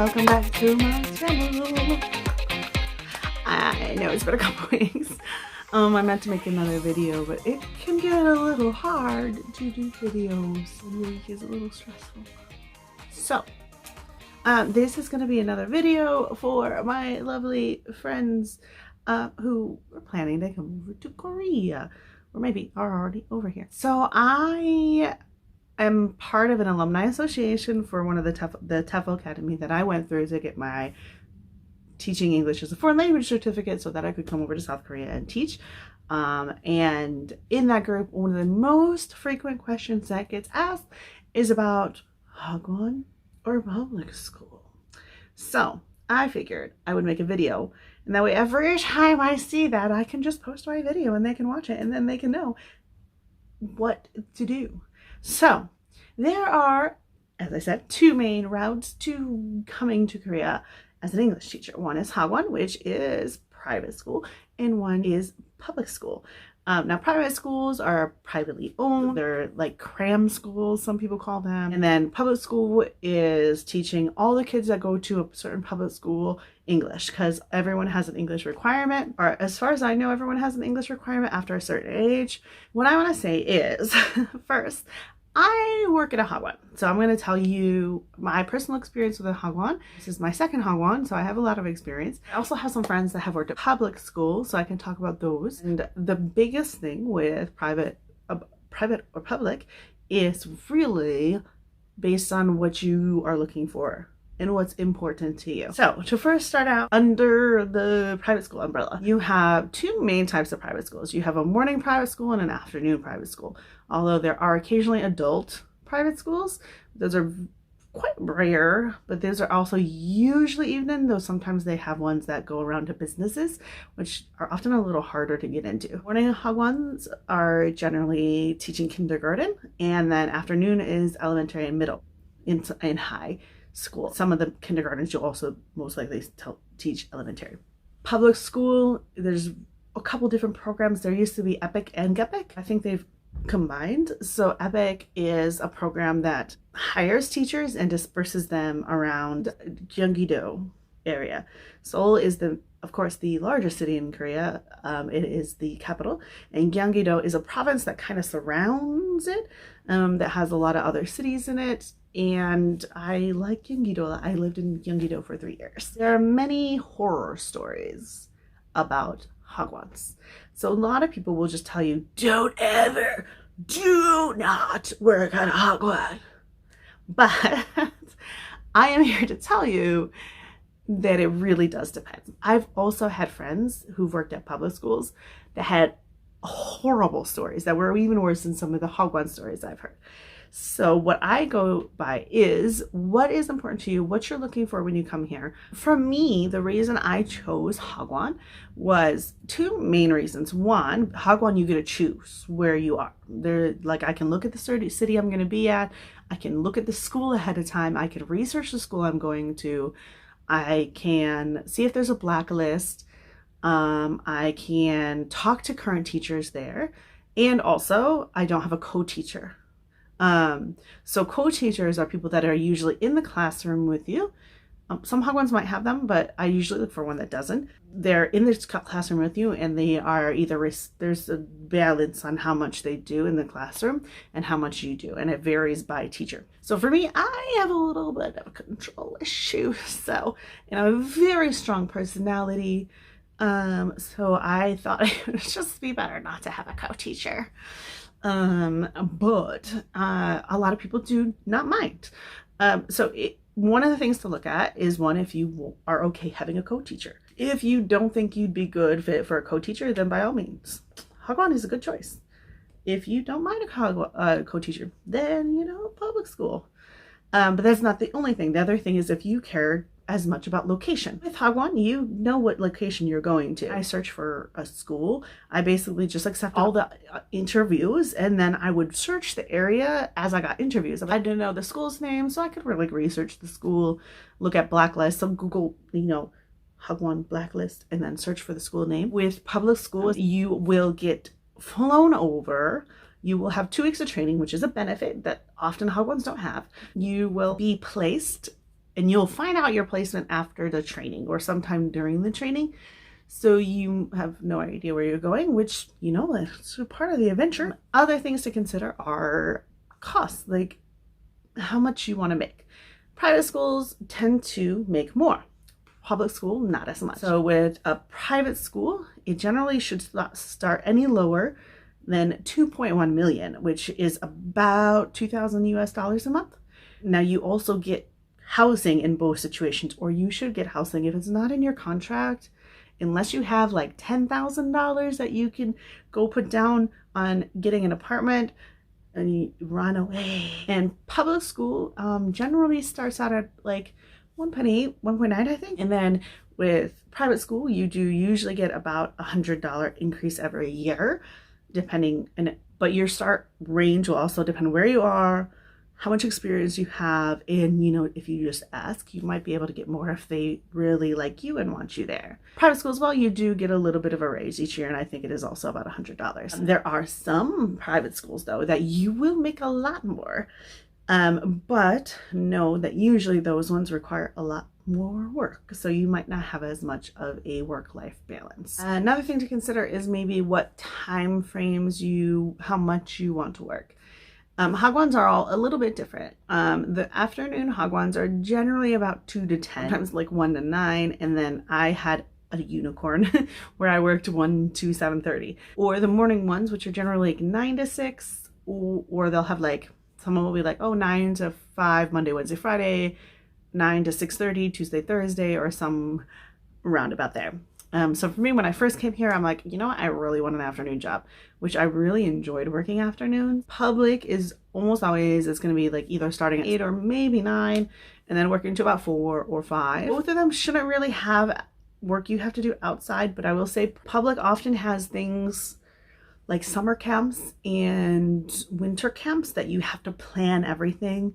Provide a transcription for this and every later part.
welcome back to my channel. I know it's been a couple weeks. I meant to make another video, but it can get a little hard to do videos and the week is a little stressful. So, this is going to be another video for my lovely friends who are planning to come over to Korea, or maybe are already over here. So I am part of an alumni association for one of the TEFL Academy that I went through to get my teaching English as a foreign language certificate so that I could come over to South Korea and teach. And in that group, one of the most frequent questions that gets asked is about Hagwon or public school. So I figured I would make a video, and that way every time I see that, I can just post my video and they can watch it and then they can know what to do. So there are, as I said, two main routes to coming to Korea as an English teacher. One is Hagwon, which is private school, and one is public school. Now, private schools are privately owned. They're like cram schools, some people call them. And then public school is teaching all the kids that go to a certain public school English, because everyone has an English requirement, or as far as I know, everyone has an English requirement after a certain age. What I want to say is, first, I work at a Hagwon, so I'm going to tell you my personal experience with a Hagwon. This is my second Hagwon, so I have a lot of experience. I also have some friends that have worked at public school, so I can talk about those. And the biggest thing with private or public is really based on what you are looking for and what's important to you. So to first start out, under the private school umbrella, you have two main types of private schools. You have a morning private school and an afternoon private school. Although there are occasionally adult private schools, those are quite rare, but those are also usually evening, though sometimes they have ones that go around to businesses, which are often a little harder to get into. Morning Hagwons are generally teaching kindergarten, and then afternoon is elementary and middle in high school. Some of the kindergartens you'll also most likely teach elementary. Public school, there's a couple different programs. There used to be EPIK and GEPIK. I think they've combined. So EPIK is a program that hires teachers and disperses them around Gyeonggi-do area. Seoul is of course the largest city in Korea. It is the capital, and Gyeonggi-do is a province that kind of surrounds it, that has a lot of other cities in it. And I like Gyeonggi-do. I lived in Gyeonggi-do for 3 years. There are many horror stories about Hagwons. So a lot of people will just tell you, do not work at Hagwon. But I am here to tell you that it really does depend. I've also had friends who've worked at public schools that had horrible stories that were even worse than some of the Hagwon stories I've heard. So what I go by is what is important to you, what you're looking for when you come here. For me, the reason I chose Hagwon was two main reasons. One, Hagwon, you get to choose where you are. I can look at the city I'm going to be at. I can look at the school ahead of time. I can research the school I'm going to. I can see if there's a blacklist. I can talk to current teachers there. And also, I don't have a co-teacher. So co-teachers are people that are usually in the classroom with you. Some Hagwons might have them, but I usually look for one that doesn't. They're in the classroom with you, and they are either there's a balance on how much they do in the classroom and how much you do, and it varies by teacher. So for me, I have a little bit of a control issue, so, and I have a very strong personality. So I thought it would just be better not to have a co-teacher. But a lot of people do not mind. One of the things to look at is, one, if you are okay having a co-teacher. If you don't think you'd be good fit for a co-teacher, then by all means, Hagwon is a good choice. If you don't mind a co-teacher, then, public school. But that's not the only thing. The other thing is, if you care as much about location. With Hagwon, you know what location you're going to. I search for a school. I basically just accept all the interviews, and then I would search the area as I got interviews. I had to know the school's name, so I could really research the school, look at blacklists, some Google, Hagwon blacklist, and then search for the school name. With public schools, you will get flown over. You will have 2 weeks of training, which is a benefit that often Hagwons don't have. You will be placed and you'll find out your placement after the training or sometime during the training. So you have no idea where you're going, which, you know, it's part of the adventure. Other things to consider are costs, like how much you want to make. Private schools tend to make more. Public school, not as much. So with a private school, it generally should not start any lower than 2.1 million, which is about 2,000 US dollars a month. Now you also get housing in both situations, or you should get housing if it's not in your contract, unless you have like $10,000 that you can go put down on getting an apartment and you run away. And public school generally starts out at like 1.8, 1.9, I think. And then with private school, you do usually get about $100 increase every year, depending. But your start range will also depend where you are, how much experience you have, and, you know, if you just ask, you might be able to get more if they really like you and want you there. Private schools, well, you do get a little bit of a raise each year, and I think it is also about $100. There are some private schools, though, that you will make a lot more, but know that usually those ones require a lot more work, so you might not have as much of a work-life balance. Another thing to consider is maybe what time frames how much you want to work. Hagwons are all a little bit different. The afternoon Hagwons are generally about 2 to 10, sometimes like 1 to 9, and then I had a unicorn where I worked 1 to 7:30. Or the morning ones, which are generally like 9 to 6, or they'll have like, someone will be like, oh, 9 to 5, Monday, Wednesday, Friday, 9 to 6:30, Tuesday, Thursday, or some roundabout there. So for me, when I first came here, I'm like, you know what? I really want an afternoon job, which I really enjoyed working afternoons. Public is almost always, it's going to be like either starting at 8 or maybe 9 and then working to about 4 or 5. Both of them shouldn't really have work you have to do outside, but I will say public often has things like summer camps and winter camps that you have to plan everything.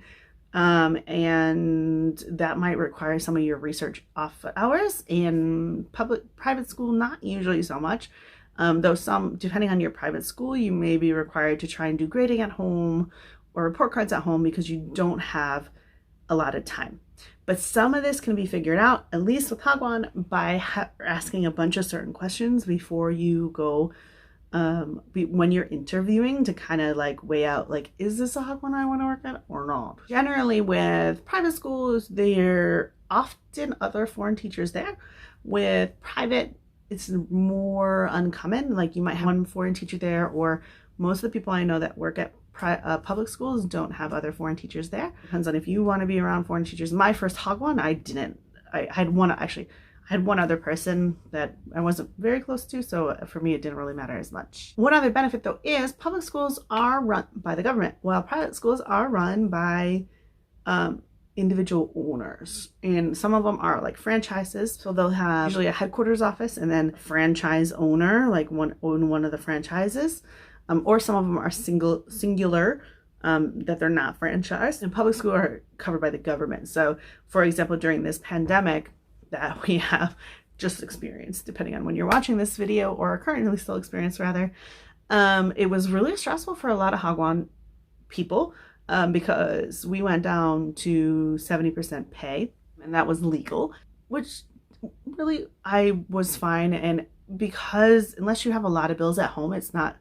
And that might require some of your research off hours. In private school, not usually so much, though some, depending on your private school, you may be required to try and do grading at home or report cards at home because you don't have a lot of time. But some of this can be figured out, at least with Hagwon, by asking a bunch of certain questions before you go when you're interviewing, to kind of like weigh out, like, is this a Hagwon I want to work at or not? Generally with private schools, there are often other foreign teachers there. With private, it's more uncommon. Like you might have one foreign teacher there, or most of the people I know that work at public schools don't have other foreign teachers there. Depends on if you want to be around foreign teachers. My first Hagwon, I had one other person that I wasn't very close to, so for me it didn't really matter as much. One other benefit though is public schools are run by the government, while private schools are run by individual owners, and some of them are like franchises, so they'll have usually a headquarters office and then franchise owner, like own one of the franchises, or some of them are singular, that they're not franchised. And public school are covered by the government. So for example, during this pandemic that we have just experienced, depending on when you're watching this video, or currently still experienced rather, it was really stressful for a lot of Hagwon people, because we went down to 70% pay, and that was legal, which really I was fine. And because unless you have a lot of bills at home, it's not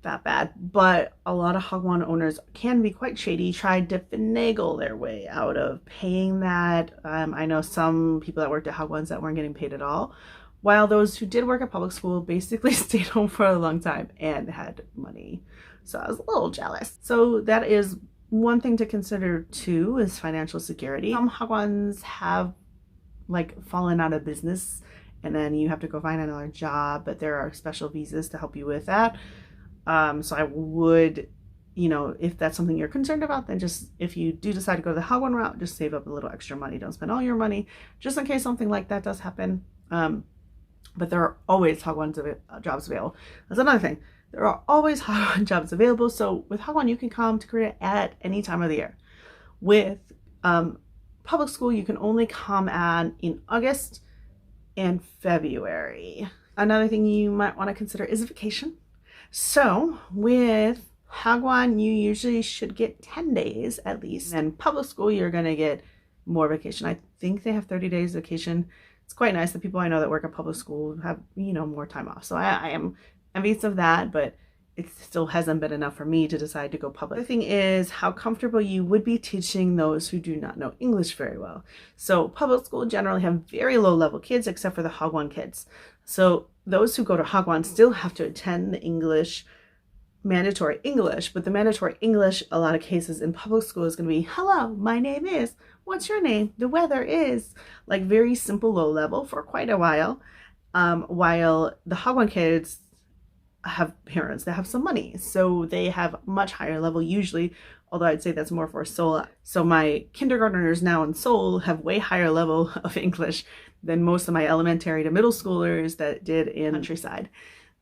that bad. But a lot of Hagwon owners can be quite shady, tried to finagle their way out of paying that. I know some people that worked at Hagwons that weren't getting paid at all, while those who did work at public school basically stayed home for a long time and had money. So I was a little jealous. So that is one thing to consider too, is financial security. Some Hagwons have like fallen out of business, and then you have to go find another job, but there are special visas to help you with that. So I would, you know, if that's something you're concerned about, then just, if you do decide to go the Hagwon route, just save up a little extra money. Don't spend all your money, just in case something like that does happen. But there are always Hagwon jobs available. That's another thing. There are always Hagwon jobs available. So with Hagwon, you can come to Korea at any time of the year. With public school, you can only come in August and February. Another thing you might want to consider is vacation. So with Hagwon, you usually should get 10 days at least. And public school, you're going to get more vacation. I think they have 30 days vacation. It's quite nice. The people I know that work at public school have, more time off. So I am envious of that, but it still hasn't been enough for me to decide to go public. The thing is how comfortable you would be teaching those who do not know English very well. So public school generally have very low level kids except for the Hagwon kids. So those who go to Hagwon still have to attend the mandatory English, but the mandatory English, a lot of cases in public school is going to be, hello, my name is, what's your name? The weather is, like very simple low level for quite a while. While the Hagwon kids have parents that have some money, so they have much higher level usually, although I'd say that's more for Seoul. So my kindergartners now in Seoul have way higher level of English than most of my elementary to middle schoolers that did in countryside.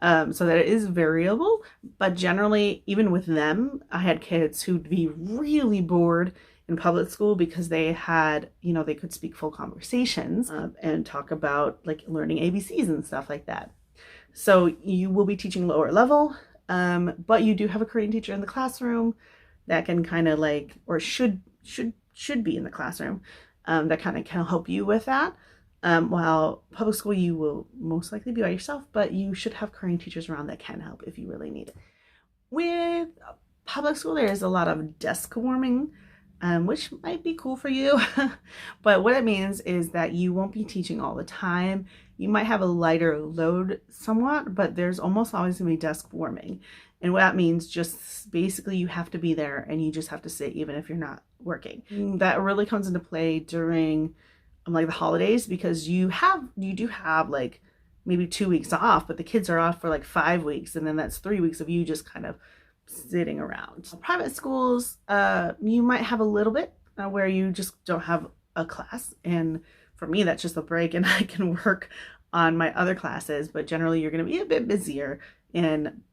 So that it is variable, but generally, even with them, I had kids who'd be really bored in public school because they had, they could speak full conversations and talk about like learning ABCs and stuff like that. So you will be teaching lower level, but you do have a Korean teacher in the classroom that can kind of like, or should be in the classroom, that kind of can help you with that. While public school, you will most likely be by yourself, but you should have Korean teachers around that can help if you really need it. With public school, there is a lot of desk warming, which might be cool for you. But what it means is that you won't be teaching all the time. You might have a lighter load somewhat, but there's almost always going to be desk warming. And what that means, just basically you have to be there and you just have to sit even if you're not working. That really comes into play during like the holidays, because you do have like maybe 2 weeks off, but the kids are off for like 5 weeks, and then that's 3 weeks of you just kind of sitting around. Private schools, you might have a little bit where you just don't have a class, and for me that's just a break and I can work on my other classes, but generally you're going to be a bit busier in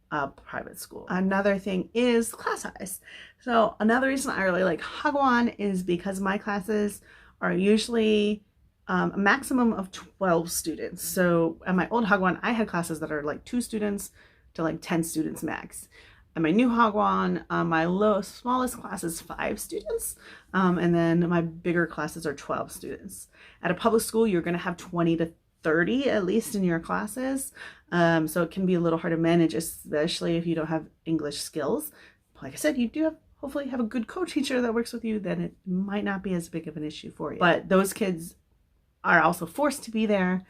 private school. Another thing is class size. So another reason I really like Hagwon is because my classes are usually a maximum of 12 students. So at my old Hagwon, I had classes that are like 2 students to like 10 students max. At my new Hagwon, my smallest class is 5 students, and then my bigger classes are 12 students. At a public school, you're going to have 20 to 30 at least in your classes, so it can be a little hard to manage, especially if you don't have English skills. Like I said, you do hopefully have a good co-teacher that works with you, then it might not be as big of an issue for you. But those kids are also forced to be there.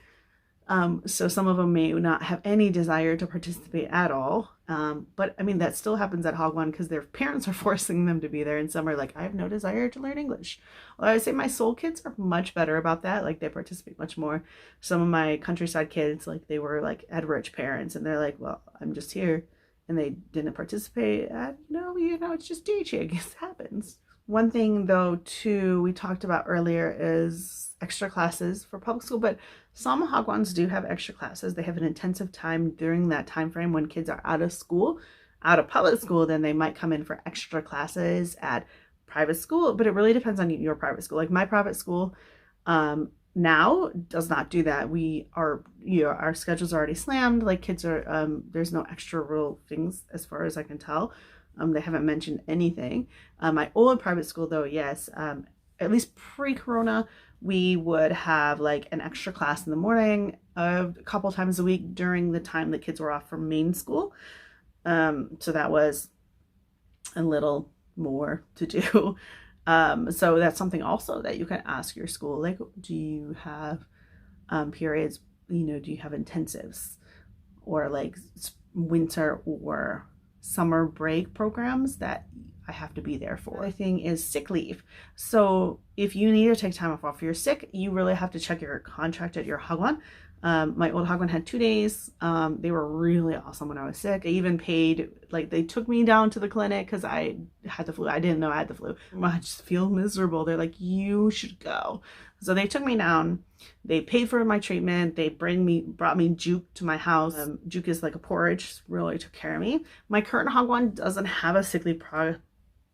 So some of them may not have any desire to participate at all. But I mean, that still happens at Hagwon because their parents are forcing them to be there. And some are like, I have no desire to learn English. Well, I would say my Seoul kids are much better about that. Like they participate much more. Some of my countryside kids, like they were like had rich parents and they're like, well, I'm just here. And they didn't participate. No, it's just teaching. It happens. One thing though, too, we talked about earlier is extra classes for public school, but some Hagwons do have extra classes. They have an intensive time during that time frame when kids are out of school, out of public school, then they might come in for extra classes at private school, but it really depends on your private school. Like my private school now does not do that. Our schedules are already slammed. Like kids are, there's no extra real things as far as I can tell. They haven't mentioned anything. My old private school though, yes, at least pre-corona, we would have like an extra class in the morning a couple times a week during the time that kids were off from main school. So that was a little more to do. So that's something also that you can ask your school, like, do you have periods, do you have intensives or like winter or summer break programs that I have to be there for. The thing is sick leave. So if you need to take time off if you're sick, you really have to check your contract at your Hagwon. My old Hagwon had 2 days. They were really awesome when I was sick. I even paid, like they took me down to the clinic because I had the flu. I didn't know I had the flu. I just feel miserable. They're like, you should go. So they took me down. They paid for my treatment. They brought me juke to my house. Juke is like a porridge. Really took care of me. My current Hagwon doesn't have a sick leave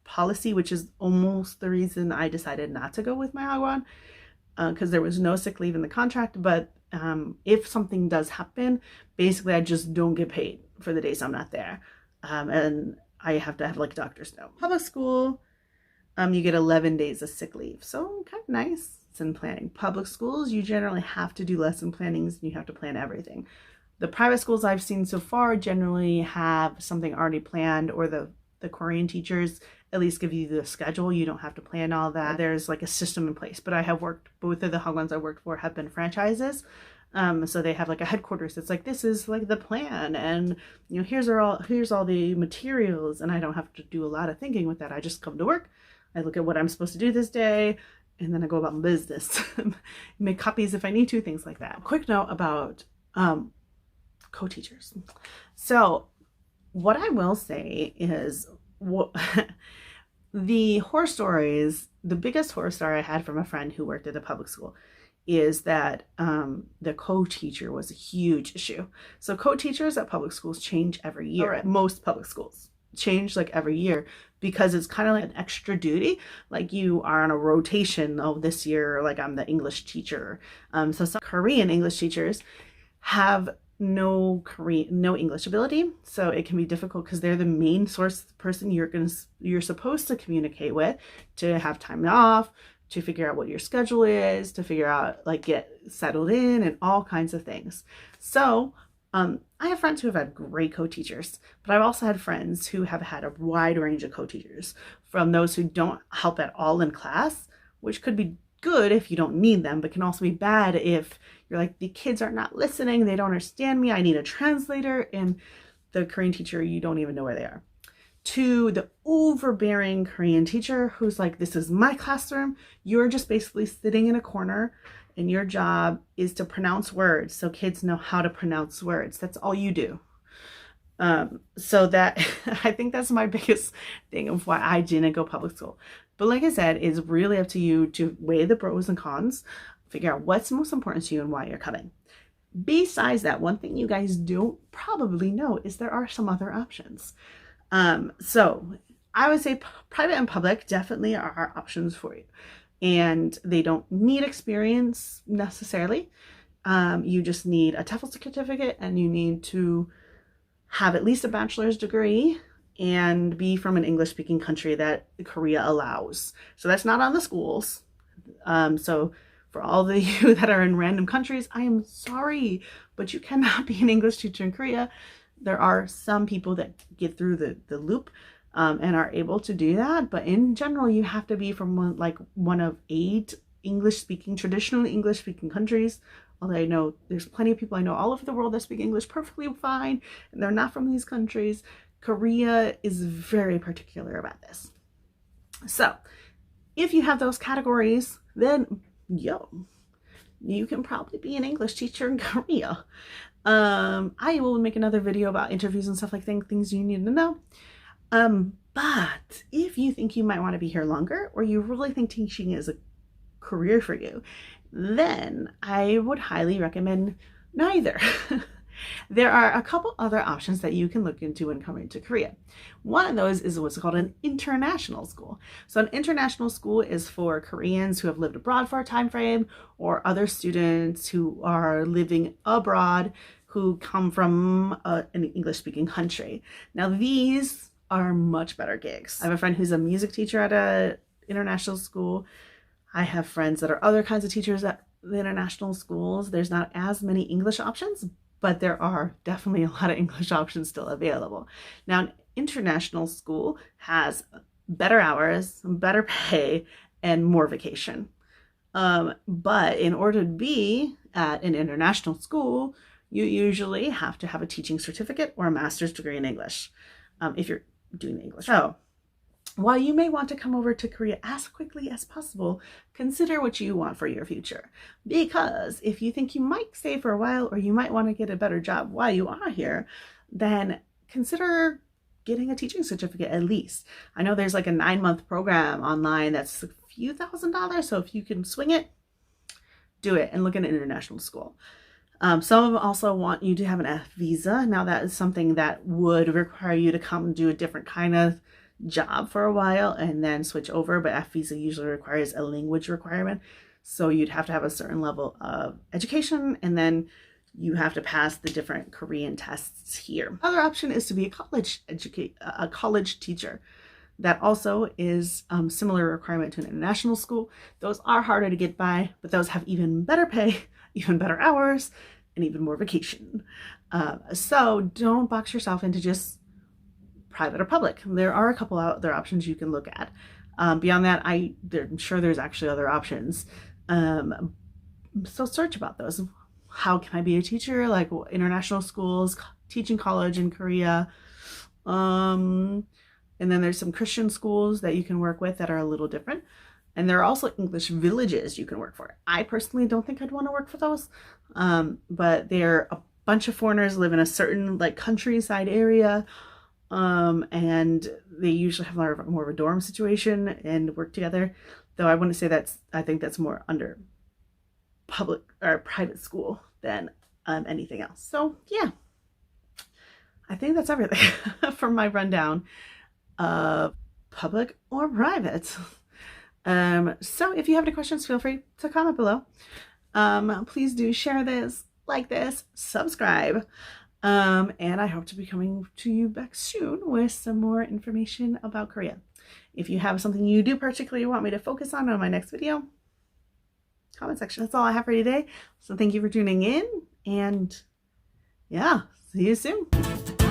policy, which is almost the reason I decided not to go with my Hagwon, because there was no sick leave in the contract. But if something does happen, basically I just don't get paid for the days I'm not there, and I have to have like a doctor's note. Public school, you get 11 days of sick leave. So kind of nice. Lesson planning. Public schools, you generally have to do lesson plannings and you have to plan everything. The private schools I've seen so far generally have something already planned, or the Korean teachers at least give you the schedule. You don't have to plan all that. There's like a system in place. But I have worked, both of the Hagwons I worked for have been franchises. So they have like a headquarters. It's like, this is like the plan, and you know, here's all the materials, and I don't have to do a lot of thinking with that. I just come to work, I look at what I'm supposed to do this day, and then I go about my business. Make copies if I need to, things like that. Quick note about co-teachers. So what I will say is, the horror stories, the biggest horror story I had from a friend who worked at a public school is that the co-teacher was a huge issue. So co-teachers at public schools change every year. Right. Most public schools change like every year, because it's kind of like an extra duty. Like you are on a rotation. Oh, this year, like I'm the English teacher. So some Korean English teachers have no English ability, so it can be difficult because they're the main source person you're supposed to communicate with, to have time off, to figure out what your schedule is, to figure out like get settled in, and all kinds of things. So I have friends who have had great co-teachers, but I've also had friends who have had a wide range of co-teachers, from those who don't help at all in class, which could be good if you don't need them, but can also be bad if you're like, the kids are not listening, they don't understand me, I need a translator, and the Korean teacher, you don't even know where they are. To the overbearing Korean teacher who's like, this is my classroom, you're just basically sitting in a corner and your job is to pronounce words so kids know how to pronounce words. That's all you do. So that I think that's my biggest thing of why I didn't go public school. But like I said, it's really up to you to weigh the pros and cons, figure out what's most important to you and why you're coming. Besides that, one thing you guys don't probably know is there are some other options. So I would say private and public definitely are options for you, and they don't need experience necessarily. You just need a TOEFL certificate, and you need to have at least a bachelor's degree and be from an English speaking country that Korea allows. So that's not on the schools. So for all of you that are in random countries, I am sorry, but you cannot be an English teacher in Korea. There are some people that get through the loop and are able to do that. But in general, you have to be from one of 8 traditionally English speaking countries. Although I know there's plenty of people I know all over the world that speak English perfectly fine, and they're not from these countries. Korea is very particular about this. So if you have those categories, then you can probably be an English teacher in Korea. I will make another video about interviews and stuff like things you need to know. But if you think you might want to be here longer, or you really think teaching is a career for you, then I would highly recommend neither. There are a couple other options that you can look into when coming to Korea. One of those is what's called an international school. So an international school is for Koreans who have lived abroad for a time frame, or other students who are living abroad who come from an English-speaking country. Now these are much better gigs. I have a friend who's a music teacher at an international school. I have friends that are other kinds of teachers at the international schools. There's not as many English options, but there are definitely a lot of English options still available. Now, an international school has better hours, better pay, and more vacation. But in order to be at an international school, you usually have to have a teaching certificate or a master's degree in English if you're doing English. So while you may want to come over to Korea as quickly as possible, consider what you want for your future. Because if you think you might stay for a while, or you might want to get a better job while you are here, then consider getting a teaching certificate at least. I know there's like a 9-month program online that's a few $1,000s. So if you can swing it, do it and look at an international school. Some of them also want you to have an F visa. Now that is something that would require you to come do a different kind of job for a while and then switch over, but F visa usually requires a language requirement, so you'd have to have a certain level of education, and then you have to pass the different Korean tests here. Other option is to be a college teacher. That also is similar requirement to an international school. Those are harder to get by, but those have even better pay, even better hours, and even more vacation. So don't box yourself into just private or public. There are a couple other options you can look at. Beyond that, I'm sure there's actually other options. So search about those. How can I be a teacher? Like international schools, teaching college in Korea. And then there's some Christian schools that you can work with that are a little different. And there are also English villages you can work for. I personally don't think I'd want to work for those. But they're a bunch of foreigners live in a certain like countryside area. And they usually have more of a dorm situation and work together. Though I wouldn't say I think that's more under public or private school than anything else. So yeah, I think that's everything for my rundown of public or private. So if you have any questions, feel free to comment below. Please do share this, like this, subscribe. And I hope to be coming to you back soon with some more information about Korea. If you have something you do particularly want me to focus on my next video, comment section. That's all I have for you today. So thank you for tuning in, and yeah, see you soon.